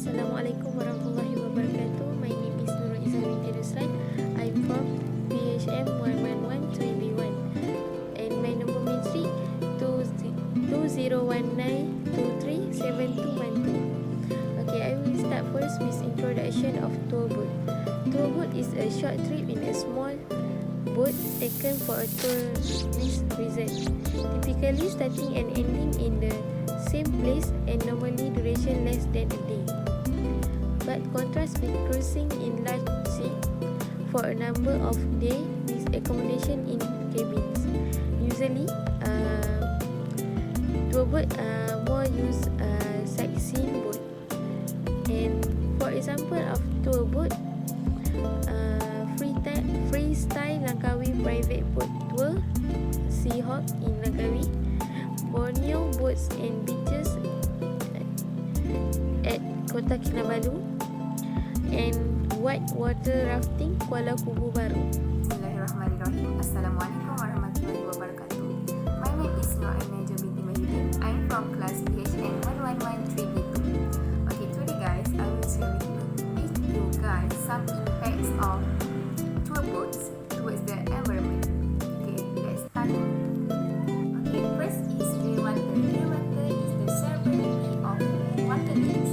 Assalamualaikum warahmatullahi wabarakatuh. My name is Nurul Izzah Binti Ruslan. I'm from PHM 111-3B1 and my number matric 2019237212. Okay, I will start first with introduction of tour boat. Tour boat is a short trip in a small boat taken for a tourist visit, typically starting and ending in the same place and normally duration less than a day, but contrast with cruising in large sea for a number of days with accommodation in cabins. Usually tour boat more use sightseeing boat, and for example of tour boat, freestyle Langkawi private boat tour, Seahawk in Langkawi, Borneo boats and beaches at Kota Kinabalu, and white water rafting Kuala Kubu Baru. Bismillahirrahmanirrahim. Assalamualaikum warahmatullahi wabarakatuh. My name is Najwa Binti Mahyuddin. I'm from class PHM 111-3B2. Okay, today guys, I will share with you guys some impacts of tour boats towards the environment. Okay, let's start. Okay, first is rainwater. Rainwater is the severity of water leaks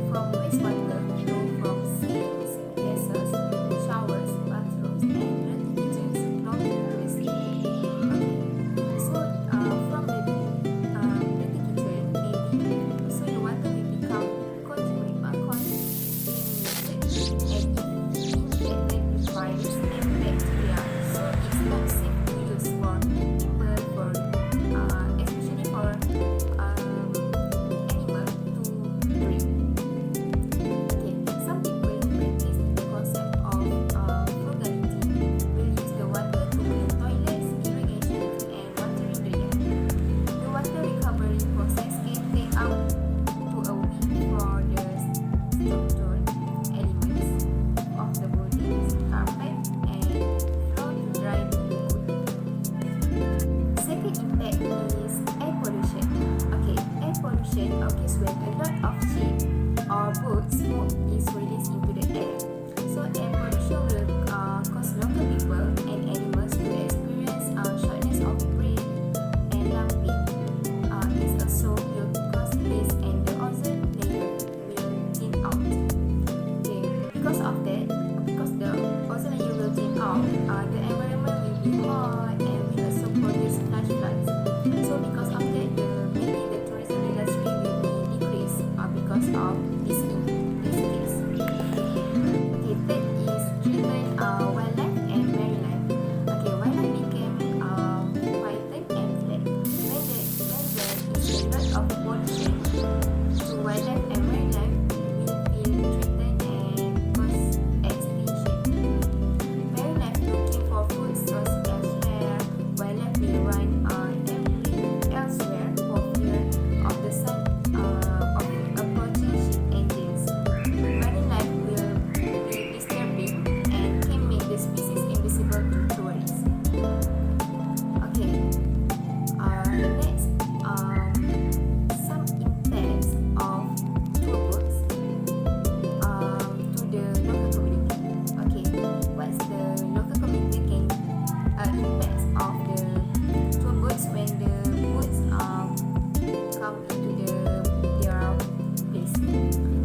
from wastewater flow from seas, vessels, showers, bathrooms, and dirty kitchens flow into the sea. Okay, so from the dirty kitchen, maybe so the water will become contaminated, and it requires bacteria, so it's not safe to use for people, for especially for animal to drink. Okay, some people practice the concept of frugality, will use the water to clean toilets, irrigation, and watering the yard. The water recovery process can take up to a week for the structured elements of the buildings, carpet, and floor to dry to the wood. Second impact is air pollution. Okay, air pollution occurs when a lot of ship or boat smoke is released into the air. So air pollution will cause local people and animals to experience shortness of breath and lung pain. This also will cause haze and the ozone layer will thin out. Okay, because of that, because the ozone layer will thin out, the environment will be hot and will also produce flash floods. So because of that, maybe the tourism industry will be decreased because of this case. Okay, third is driven wildlife and marine life. Okay, wildlife became frightened and fled. When there is a lot of pollution to wildlife and marine life, we feel threatened and cause extinction. Marine life looking for food source elsewhere, wildlife will run elsewhere for fear of the sun of approaching ship engines. Marine life will be disturbing and can make the species invisible to tourists. Okay, next, some impacts of tour boats to the local community. Okay, what's the local community can impacts of the tour boats when the boats come into their place?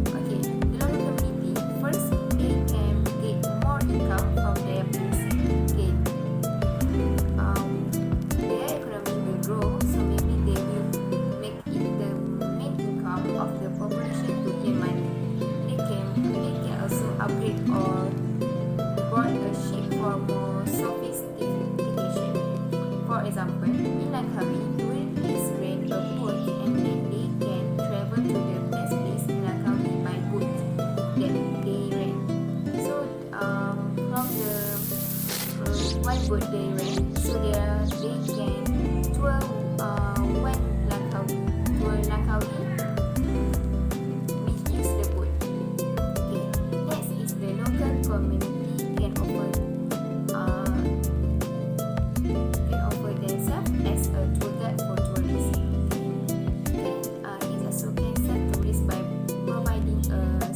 Okay, the local community, first they can get more income from their place. Okay, their economy will grow, so maybe they will make it the main income of the population to earn money. They can also upgrade or board a ship for more sophistication. For example, in Langkawi, tourists rent a boat and then they can travel to the best place in Langkawi by boat that they rent. So from the one boat they rent, so they can tour one Langkawi, which use the boat. Okay, next is the local community can offer themselves as a tour guide for tourists. And it also can serve tourists by providing a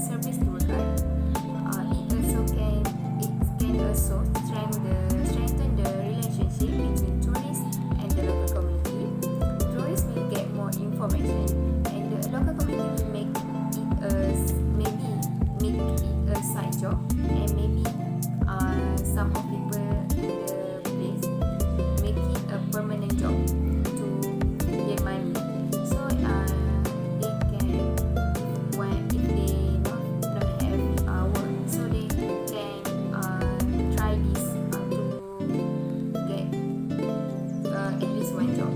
information, and the local community will make it a side job, and maybe some of people in the place make it a permanent job to get money. So they can, if they not have work, so they can try this to get at least one job.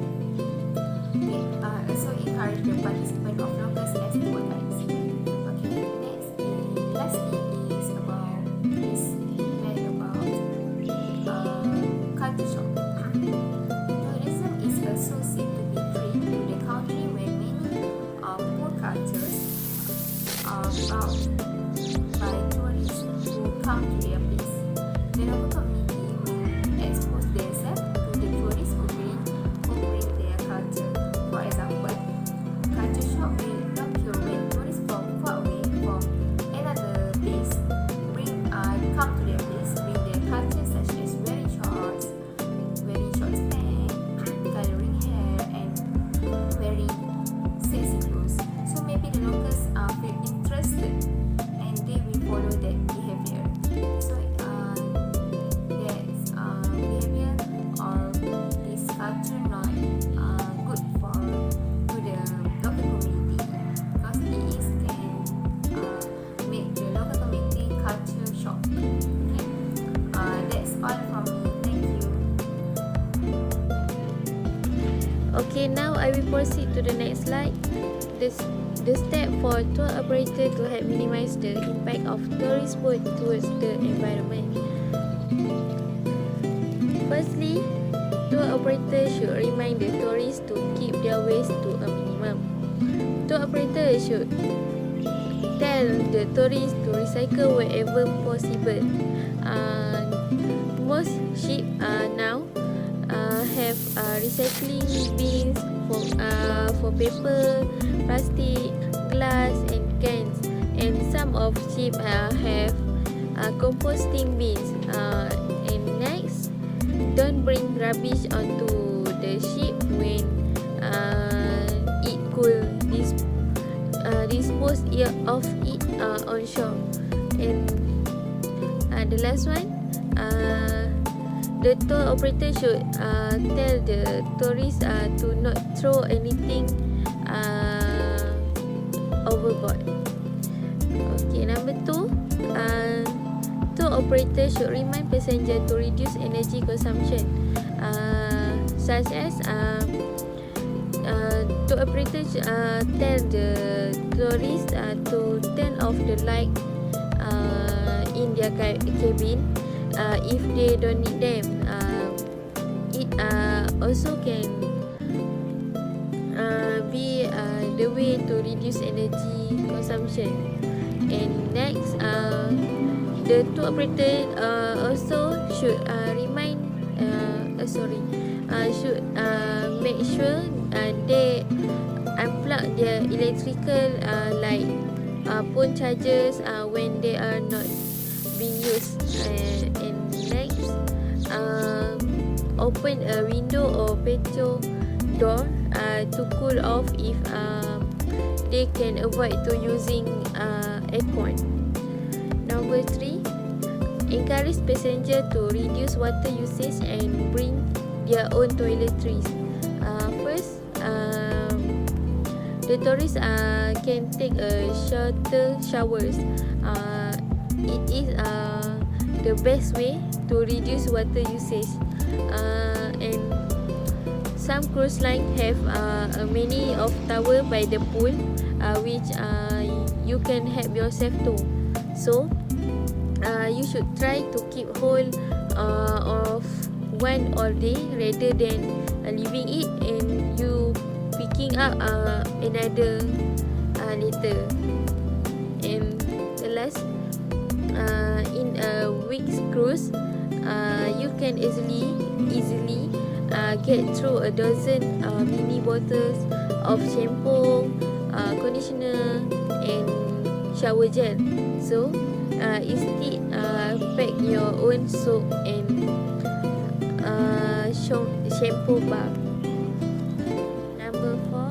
Okay, also encourage the participant of locals as tour guides. Okay, lastly is about culture shock. Tourism is associated to be trade to the country where many poor cultures are brought by tourists who come to their place. The local community will expose themselves to the tourists who bring their culture. For example, culture shock will occur when tourists from far away from another place come to their place, bring their culture such as wearing short pants, coloring hair, and wearing sexy clothes. So maybe the locals feel interested and they will follow that behavior. So that's behavior or this culture not good to the local community, because it can make the local community culture shock. Okay, that's all from me. Thank you. Okay, now I will proceed to the next slide. The step for tour operator to help minimize the impact of tourist boat towards the environment. Firstly, tour operator should remind the tourists to keep their waste to a minimum. Tour operator should tell the tourists to recycle wherever possible. Most ships now have recycling bins for paper, plastic, glass, and cans, and some of ships have composting bins. And next, don't bring rubbish onto the ship when it could dispose of it on shore. And the last one, the tour operator should tell the tourists to not throw anything overboard. Okay, number 2, tour operator should remind passengers to reduce energy consumption, such as tour operators tell the tourists to turn off the light in their cabin if they don't need them. It also can be the way to reduce energy consumption. And next, the tour operator also should should make sure they unplug their electrical light, phone chargers when they are not being used. And next, open a window or patio door to cool off if they can avoid to using aircon. Number 3, encourage passengers to reduce water usage and bring their own toiletries. First, the tourists can take shorter showers. It is the best way to reduce water usage. And some cruise lines have many of tower by the pool, which you can help yourself to. So you should try to keep hold of one all day rather than leaving it and you picking up another later. And the last, in a week's cruise, you can easily get through a dozen mini bottles of shampoo, conditioner, and shower gel. So instead, pack your own soap and shampoo bar. Number 4,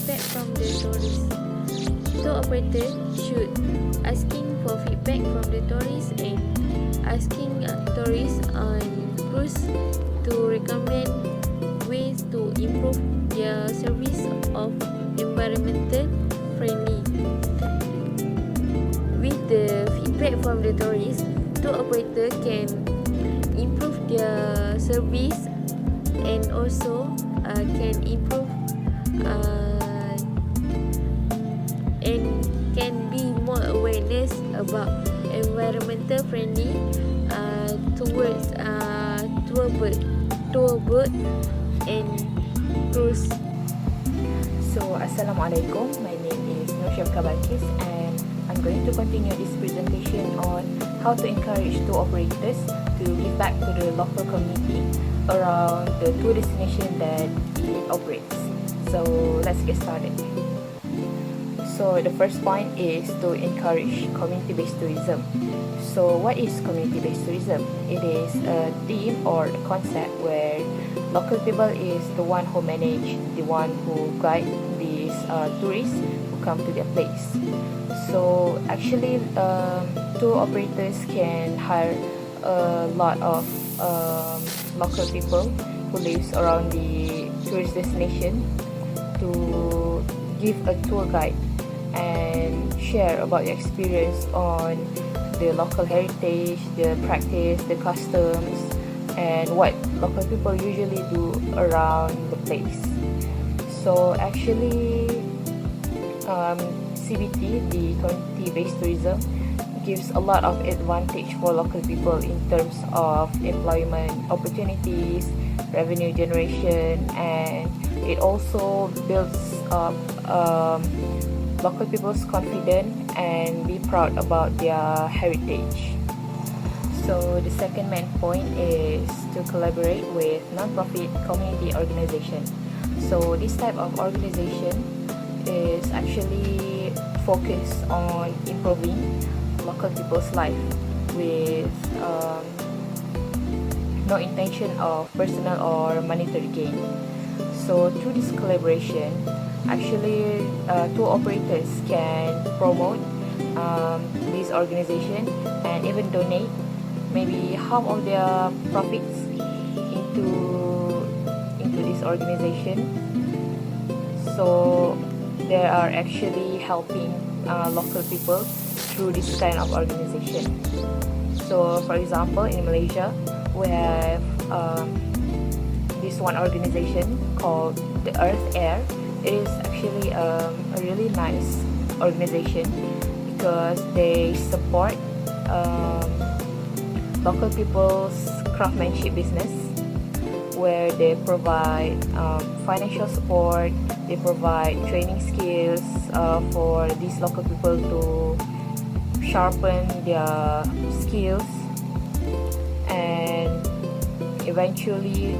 feedback from the tourists. Tour operator should asking for feedback from the tourists and asking tourists on cruise to recommend ways to improve their service of environmental friendly. With the feedback from the tourists, tour operator can improve their service and also can improve and can be more awareness about environmental friendly towards tour boat and cruise. So, Assalamualaikum. My name is Syafiqah Balqis and I'm going to continue this presentation on how to encourage tour operators to give back to the local community around the tour destination that it operates. So, let's get started. So, the first point is to encourage community-based tourism. So, what is community-based tourism? It is a theme or a concept where local people is the one who manage, the one who guide these tourists who come to their place. So, actually, tour operators can hire a lot of local people who lives around the tourist destination to give a tour guide and share about your experience on the local heritage, the practice, the customs, and what local people usually do around the place. So actually, CBT, the community-based tourism, gives a lot of advantage for local people in terms of employment opportunities, revenue generation, and it also builds up local people's confidence and be proud about their heritage. So the second main point is to collaborate with non-profit community organization. So this type of organization is actually focused on improving local people's life with no intention of personal or monetary gain. So through this collaboration, actually tour operators can promote this organization and even donate maybe half of their profits into this organization. So they are actually helping local people through this kind of organization. So for example, in Malaysia, we have this one organization called the Earth Air. It is actually a really nice organization because they support local people's craftsmanship business, where they provide financial support, they provide training skills for these local people to sharpen their skills and eventually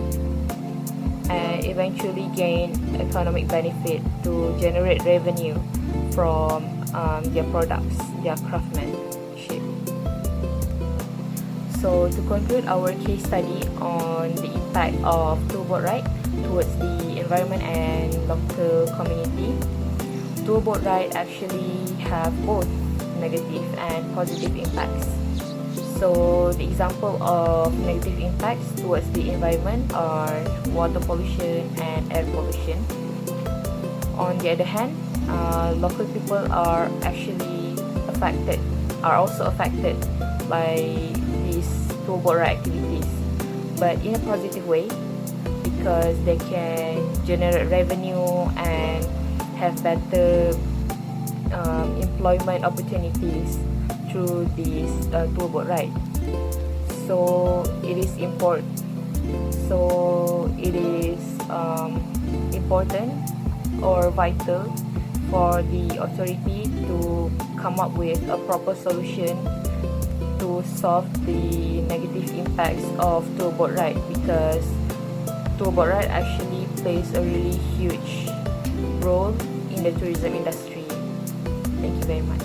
gain economic benefit to generate revenue from their products, their craftsmanship. So to conclude our case study on the impact of tour boat ride towards the environment and local community, tour boat ride actually have both negative and positive impacts. So the example of negative impacts towards the environment are water pollution and air pollution. On the other hand, local people are also affected by these tour boat ride activities, but in a positive way because they can generate revenue and have better employment opportunities through this tour boat ride. So it is important or vital for the authority to come up with a proper solution to solve the negative impacts of tour boat ride, because tour boat ride actually plays a really huge role in the tourism industry. Thank you very much.